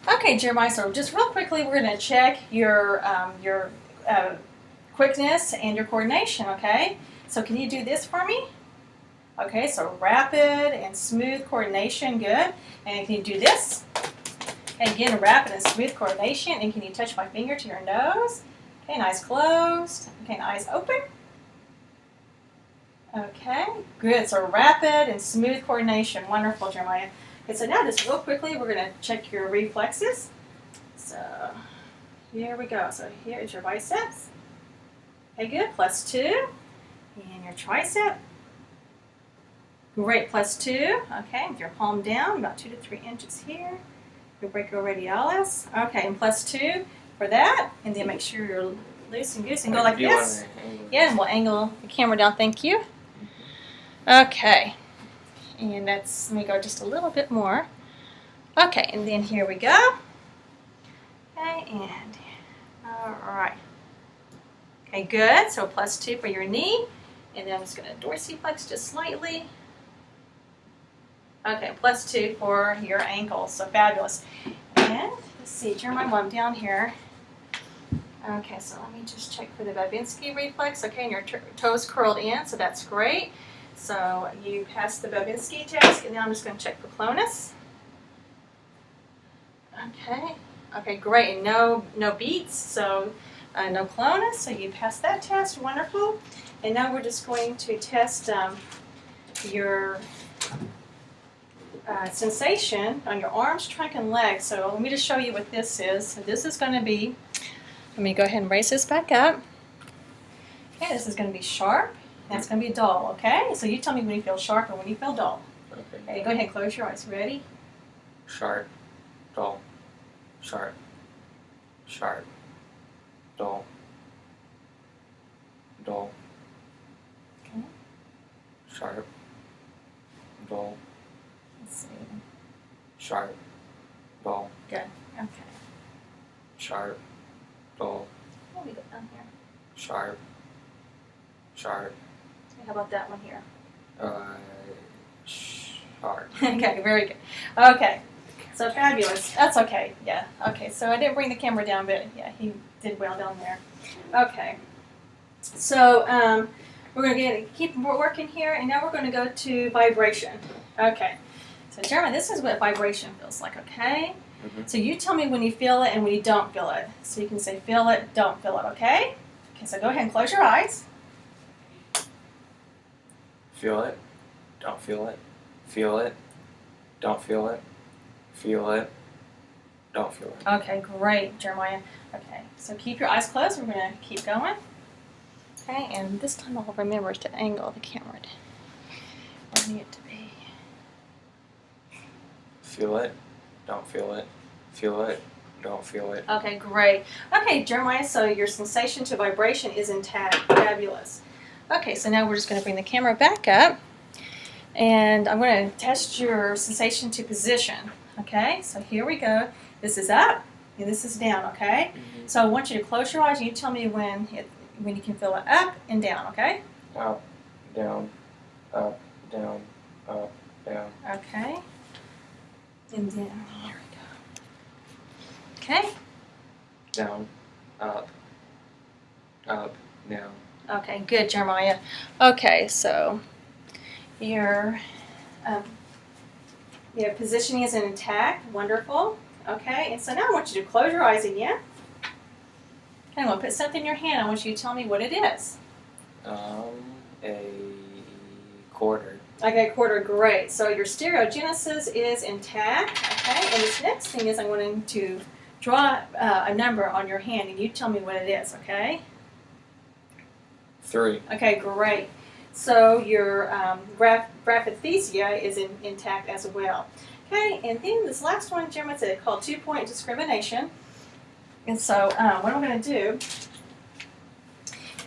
Okay, Jeremiah, so just real quickly, we're going to check your quickness and your coordination, okay? So can you do this for me? Okay, so rapid and smooth coordination, good. And can you do this? Okay, again, rapid and smooth coordination. And can you touch my finger to your nose? Okay, and eyes closed. Okay, and eyes open. Okay, good. So rapid and smooth coordination. Wonderful, Jeremiah. Okay, so now just real quickly, we're going to check your reflexes. So here we go. So here is your biceps. Okay, good. +2. And your tricep. Great. +2. Okay, with your palm down, about 2 to 3 inches here. Your brachioradialis. Okay, and +2 for that. And then make sure you're loose and goose and go like this. Yeah, and we'll angle the camera down. Thank you. Okay. And let me go just a little bit more. Okay, and then here we go. Okay, and all right. Okay, good. So +2 for your knee. And then I'm just going to dorsiflex just slightly. Okay, +2 for your ankles. So fabulous. And let's see, Jeremiah, while I'm down here. Okay, so let me just check for the Babinski reflex. Okay, and your toes curled in, so that's great. So you passed the Babinski test, and now I'm just going to check for clonus. Okay. Okay, great. And no beats, so no clonus. So you passed that test. Wonderful. And now we're just going to test your sensation on your arms, trunk, and legs. So let me just show you what this is. So this is going to be, let me go ahead and raise this back up. Okay, this is going to be sharp. That's going to be dull, okay? So you tell me when you feel sharp or when you feel dull. Okay, go ahead and close your eyes. Ready? Sharp, dull, sharp, sharp, dull, dull, Okay. sharp, dull, Let's see. sharp, dull, Good. Okay. sharp, dull, Let me go down here. sharp, sharp, Okay, how about that one here? sharp. Okay, very good. Okay, so fabulous. That's okay. Yeah. Okay, so I didn't bring the camera down, but yeah, he did well down there. Okay. So we're going to keep working here, and now we're going to go to vibration. Okay. So Jeremiah, this is what vibration feels like, okay? Mm-hmm. So you tell me when you feel it and when you don't feel it. So you can say feel it, don't feel it, okay? Okay, so go ahead and close your eyes. Feel it, don't feel it, feel it, don't feel it, feel it, don't feel it. Okay, great, Jeremiah. Okay, so keep your eyes closed. We're going to keep going. Okay, and this time I'll remember to angle the camera where I need it to be. Feel it, don't feel it, feel it, don't feel it. Okay, great. Okay, Jeremiah, so your sensation to vibration is intact. Fabulous. Okay, so now we're just going to bring the camera back up, and I'm going to test your sensation to position. Okay, so here we go. This is up, and this is down, okay? Mm-hmm. So I want you to close your eyes, and you tell me when you can feel it up and down, okay? Up, down, up, down, up, down. Okay. And then, here we go. Okay? Down, up, down. Okay, good, Jeremiah. Okay, so your positioning is intact. Wonderful. Okay, and so now I want you to close your eyes again. Okay, I'm going to put something in your hand. I want you to tell me what it is. A quarter. Okay, quarter, great. So your stereogenesis is intact. Okay, and this next thing is I'm going to draw a number on your hand, and you tell me what it is, okay? 3. Okay, great. So your graphesthesia is intact as well. Okay, and then this last one, Jim, it's called 2-point discrimination. And so what I'm going to do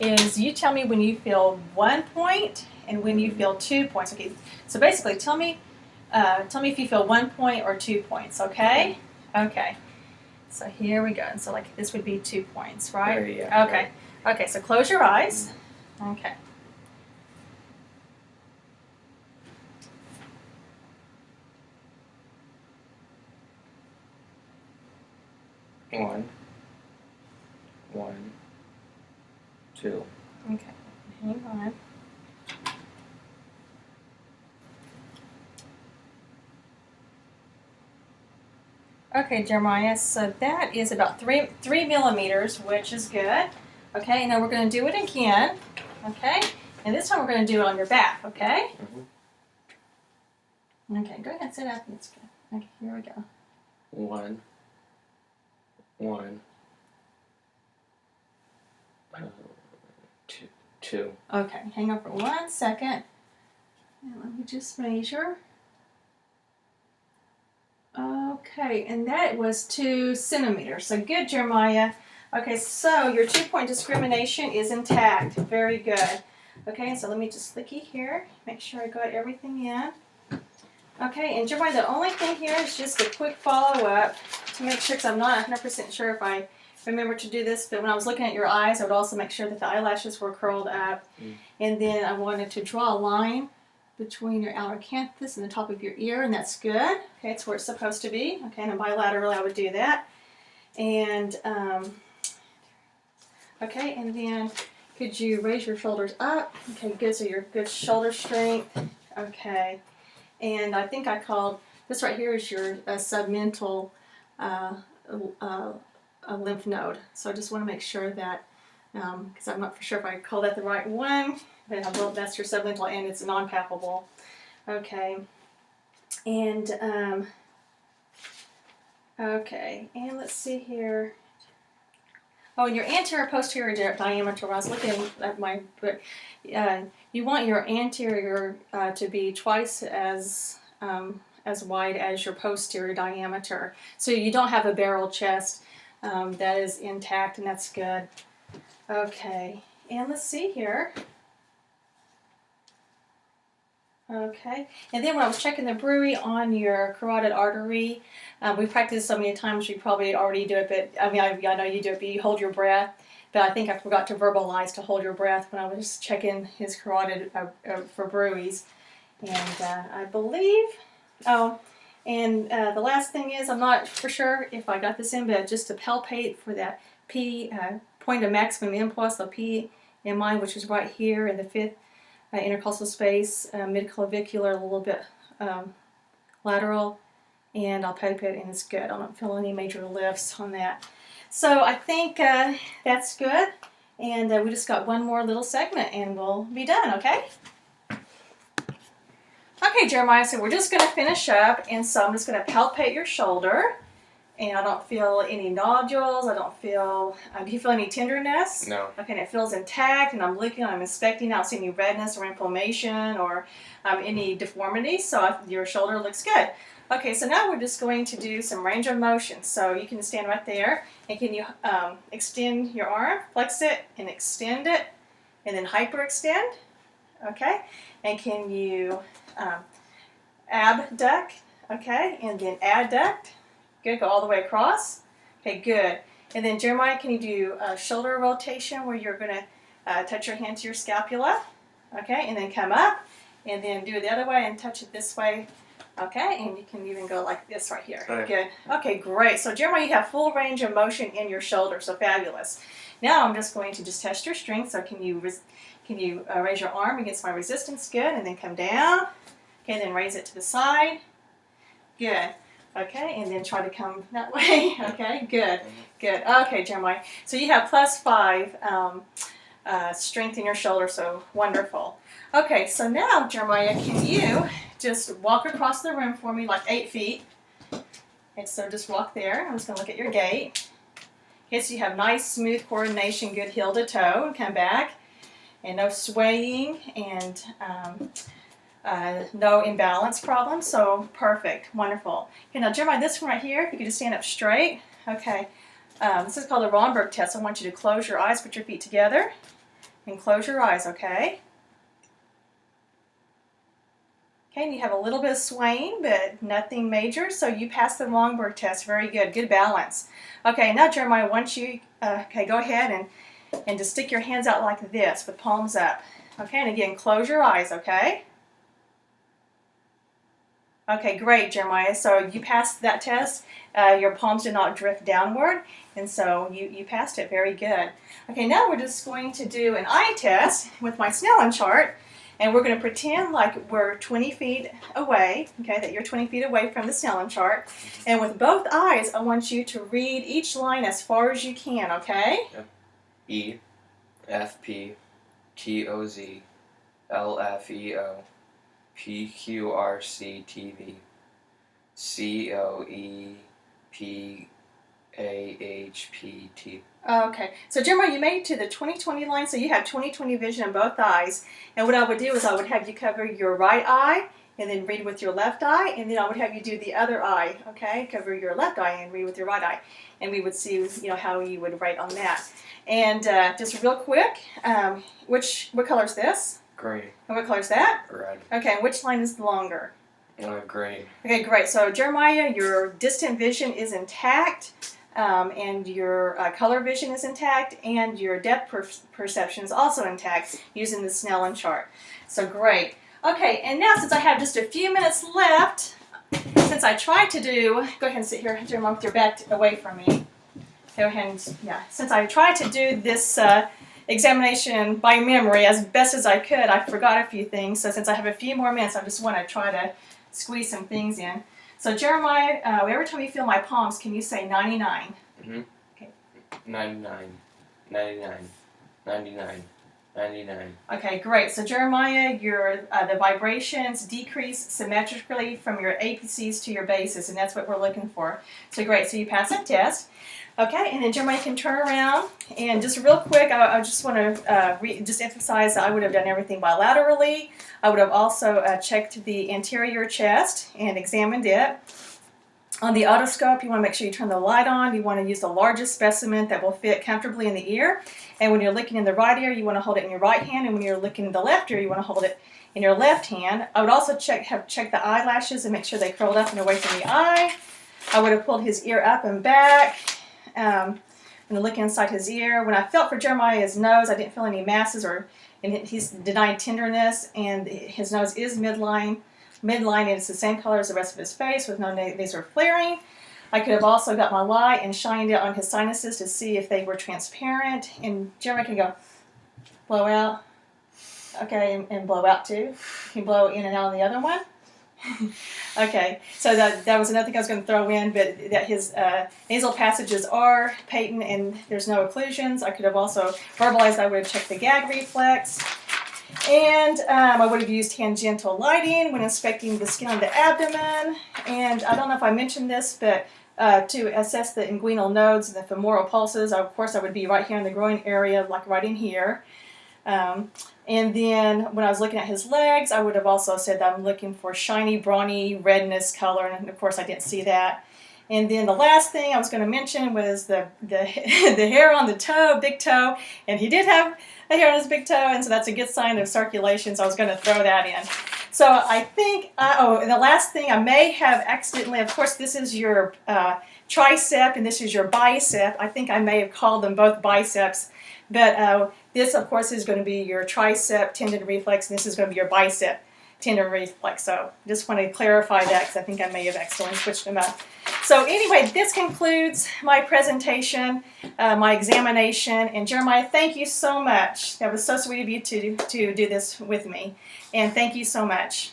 is you tell me when you feel 1 point and when you feel 2 points. Okay, so basically tell me if you feel 1 point or 2 points, okay? Okay. So here we go. And so like this would be 2 points, right? Yeah. Okay. Okay, so close your eyes. Okay. 1, 1, 2. Okay, hang on. Okay, Jeremiah, so that is about three millimeters, which is good. Okay, now we're going to do it again. Okay, and this time we're going to do it on your back. Okay. Okay, go ahead and sit up. That's good. Okay, here we go. 1, 1, 2. Okay, hang on for 1 second. And let me just measure. Okay, and that was 2 centimeters. So good, Jeremiah. Okay, so your 2-point discrimination is intact. Very good. Okay, so let me just looky here. Make sure I got everything in. Okay, and Jeremiah, the only thing here is just a quick follow-up to make sure, because I'm not 100% sure if I remember to do this, but when I was looking at your eyes, I would also make sure that the eyelashes were curled up. And then I wanted to draw a line between your outer canthus and the top of your ear, and that's good. Okay, it's where it's supposed to be. Okay, and bilaterally I would do that. And, okay, and then could you raise your shoulders up? Okay, good, so your good shoulder strength. Okay, and I think I called, this right here is your submental lymph node. So I just want to make sure that, because I'm not for sure if I call that the right one, but that's your submental and it's non-palpable. Okay, and okay, and let's see here. Oh, and your anterior posterior diameter, when I was looking at my book, you want your anterior to be twice as wide as your posterior diameter. So you don't have a barrel chest. That is intact, and that's good. Okay, and let's see here. Okay, and then when I was checking the bruit on your carotid artery, we practiced so many times you probably already do it, but I mean, I know you do it, but you hold your breath. But I think I forgot to verbalize to hold your breath when I was checking his carotid for bruits. And I believe, oh, and the last thing is, I'm not for sure if I got this in, but just to palpate for that point of maximum impulse, the PMI, which is right here in the 5th intercostal space, mid-clavicular, a little bit lateral, and I'll palpate, and it's good. I don't feel any major lifts on that. So I think that's good, and we just got one more little segment, and we'll be done, okay? Okay, Jeremiah, so we're just going to finish up, and so I'm just going to palpate your shoulder, and I don't feel any nodules. I don't feel, do you feel any tenderness? No. Okay, and it feels intact, and I'm looking, I'm inspecting, I don't see any redness or inflammation or any deformity, so your shoulder looks good. Okay, so now we're just going to do some range of motion. So you can stand right there, and can you extend your arm, flex it, and extend it, and then hyperextend, okay? And can you abduct, okay, and then adduct. Good, go all the way across. Okay, good. And then Jeremiah, can you do a shoulder rotation where you're going to touch your hand to your scapula? Okay, and then come up, and then do it the other way and touch it this way. Okay, and you can even go like this right here. Right. Good. Okay, great. So Jeremiah, you have full range of motion in your shoulder, so fabulous. Now I'm just going to just test your strength. So can you raise your arm against my resistance? Good, and then come down. Okay, then raise it to the side. Good. Okay, and then try to come that way. Okay, good, good. Okay, Jeremiah. So you have +5 strength in your shoulder, so wonderful. Okay, so now, Jeremiah, can you just walk across the room for me like 8 feet? And so just walk there. I'm just going to look at your gait. Okay, so you have nice, smooth coordination, good heel to toe. Come back. And no swaying and no imbalance problems, so perfect, wonderful. Okay, now Jeremiah, this one right here, if you could just stand up straight. Okay, this is called the Romberg test. I want you to close your eyes, put your feet together, and close your eyes, okay? Okay, and you have a little bit of swaying, but nothing major, so you passed the Romberg test. Very good, good balance. Okay, now Jeremiah, once you, okay, go ahead and just stick your hands out like this with palms up. Okay, and again, close your eyes, okay? Okay, great, Jeremiah. So you passed that test. Your palms did not drift downward, and so you passed it. Very good. Okay, now we're just going to do an eye test with my Snellen chart, and we're going to pretend like we're 20 feet away, okay, that you're 20 feet away from the Snellen chart. And with both eyes, I want you to read each line as far as you can, okay? Yep. E, F, P, T, O, Z, L, F, E, O, P, Q, R, C, T, V, C, O, E, P, A, H, P, T. Okay, so Jeremiah, you made it to the 20/20 line, so you have 20/20 vision in both eyes. And what I would do is I would have you cover your right eye and then read with your left eye, and then I would have you do the other eye, okay? Cover your left eye and read with your right eye. And we would see, how you would rate on that. And just real quick, what color is this? Green. And what color is that? Red. Okay, and which line is longer? Green. Okay, great. So Jeremiah, your distant vision is intact. And your color vision is intact, and your depth perception is also intact using the Snellen chart. So great. Okay, and now since I have just a few minutes left, since I tried to do, go ahead and sit here, Jeremiah, with your back away from me. Go ahead and, since I tried to do this examination by memory as best as I could, I forgot a few things. So since I have a few more minutes, I just want to try to squeeze some things in. So Jeremiah, every time you feel my palms, can you say 99? Mm-hmm. Okay. 99, 99, 99, 99. Okay, great. So Jeremiah, the vibrations decrease symmetrically from your apices to your bases, and that's what we're looking for. So great. So you pass that test. Okay, and then Jeremiah can turn around, and just real quick, I just want to just emphasize that I would have done everything bilaterally. I would have also checked the anterior chest and examined it. On the otoscope, you want to make sure you turn the light on. You want to use the largest specimen that will fit comfortably in the ear. And when you're looking in the right ear, you want to hold it in your right hand, and when you're looking in the left ear, you want to hold it in your left hand. I would also check the eyelashes and make sure they curled up and away from the eye. I would have pulled his ear up and back. And look inside his ear. When I felt for Jeremiah's nose, I didn't feel any masses, and he's denied tenderness, and his nose is midline, and it's the same color as the rest of his face with no nasal flaring. I could have also got my light and shined it on his sinuses to see if they were transparent, and Jeremiah can go blow out, okay, and blow out too. You can blow in and out on the other one. Okay, so that was another thing I was going to throw in, but that his nasal passages are patent and there's no occlusions. I could have also verbalized, I would have checked the gag reflex. And I would have used tangential lighting when inspecting the skin on the abdomen. And I don't know if I mentioned this, but to assess the inguinal nodes and the femoral pulses, of course I would be right here in the groin area, like right in here. And then when I was looking at his legs, I would have also said that I'm looking for shiny, brawny redness color, and of course I didn't see that. And then the last thing I was going to mention was the hair on the toe, big toe, and he did have a hair on his big toe, and so that's a good sign of circulation, so I was going to throw that in. So I think, and the last thing I may have accidentally, of course this is your tricep and this is your bicep. I think I may have called them both biceps, but this, of course, is going to be your tricep tendon reflex, and this is going to be your bicep tendon reflex. So just want to clarify that because I think I may have accidentally switched them up. So anyway, this concludes my presentation, my examination. And Jeremiah, thank you so much. That was so sweet of you to do this with me. And thank you so much.